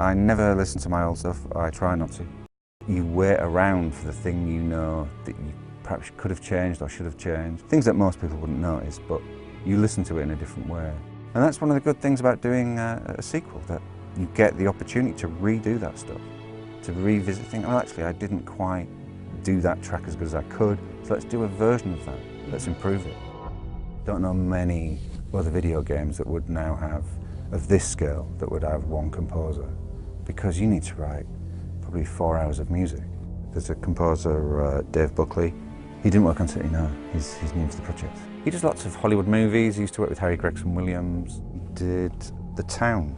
I never listen to my old stuff. I try not to. You wait around for the thing you know that you perhaps could have changed or should have changed. Things that most people wouldn't notice, but you listen to it in a different way. And that's one of the good things about doing a sequel, that you get the opportunity to redo that stuff, to revisit things. Oh, actually, I didn't quite do that track as good as I could, so let's do a version of that. Let's improve it. Don't know many other video games that would now have, of this scale, that would have one composer, because you need to write probably 4 hours of music. There's a composer, Dave Buckley. He didn't work on City now. He's new to the project. He does lots of Hollywood movies. He used to work with Harry Gregson Williams. He did The Town.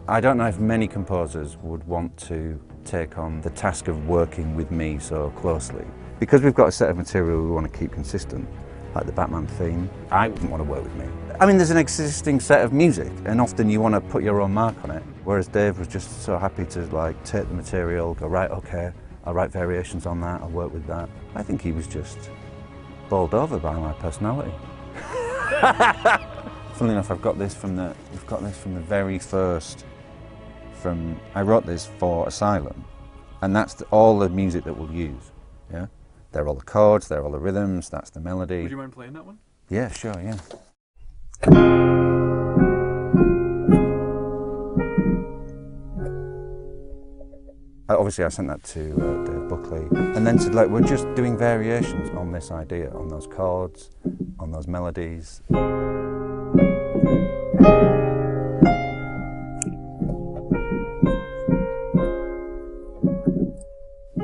I don't know if many composers would want to take on the task of working with me so closely. Because we've got a set of material we want to keep consistent, like the Batman theme, I wouldn't want to work with me. I mean, there's an existing set of music, and often you want to put your own mark on it, whereas Dave was just so happy to like take the material, go, right, okay, I'll write variations on that, I'll work with that. I think he was just bowled over by my personality. Funnily enough, we've got this from the very first. I wrote this for Asylum, and that's all the music that we'll use. Yeah, they're all the chords, they're all the rhythms, that's the melody. Would you mind playing that one? Yeah, sure, yeah. Obviously, I sent that to Dave Buckley, and then said, like, we're just doing variations on this idea, on those chords, on those melodies.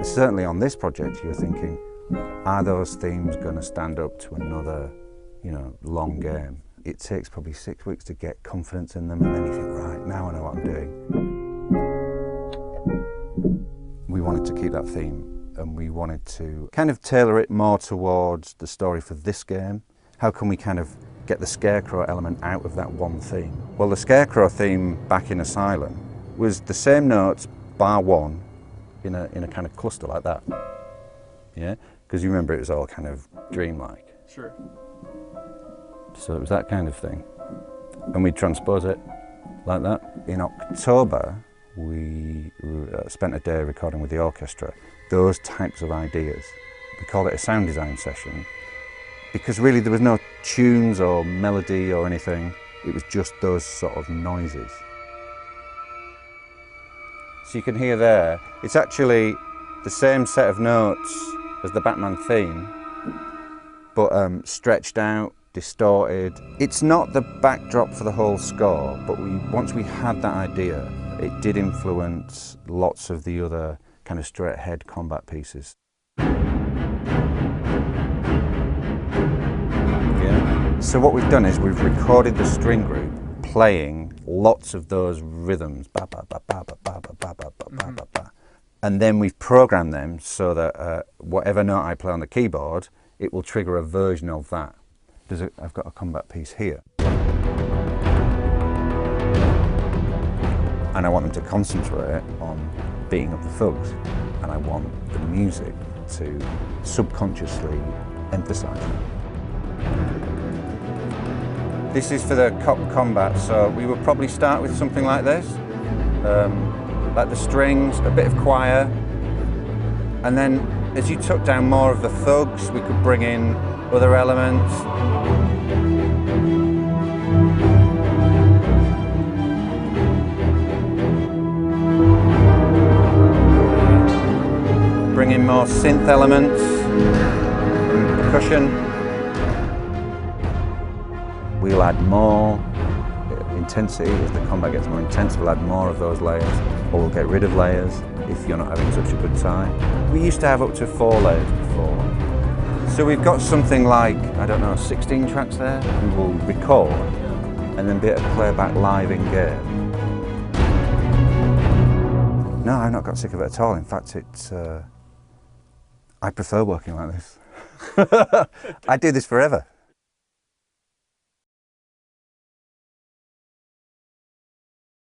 Certainly on this project, you're thinking, are those themes going to stand up to another, long game? It takes probably 6 weeks to get confidence in them, and then you think, right, now I know what I'm doing. We wanted to keep that theme, and we wanted to kind of tailor it more towards the story for this game. How can we kind of get the Scarecrow element out of that one theme? Well, the Scarecrow theme back in Asylum was the same notes, bar one, in a kind of cluster like that. Yeah? Because you remember it was all kind of dreamlike. Sure. So it was that kind of thing. And we transpose it like that. In October, we spent a day recording with the orchestra those types of ideas. We called it a sound design session, because really there was no tunes or melody or anything. It was just those sort of noises. So you can hear there, it's actually the same set of notes as the Batman theme, but stretched out, distorted. It's not the backdrop for the whole score, but once we had that idea, it did influence lots of the other kind of straight ahead combat pieces. Yeah. So what we've done is we've recorded the string group playing lots of those rhythms, ba ba ba ba ba ba ba ba ba ba ba ba, and then we've programmed them so that whatever note I play on the keyboard, it will trigger a version of that. I've got a combat piece here, and I want them to concentrate on beating up the thugs, and I want the music to subconsciously emphasise that. This is for the cop combat, so we would probably start with something like this, like the strings, a bit of choir, and then as you took down more of the thugs, we could bring in other elements. Bring in more synth elements and percussion. We'll add more intensity. As the combat gets more intense, we'll add more of those layers, or we'll get rid of layers if you're not having such a good time. We used to have up to 4 layers before. So we've got something like, I don't know, 16 tracks there. We will record and then be able to play back live in game. No, I've not got sick of it at all. In fact, I prefer working like this. I do this forever.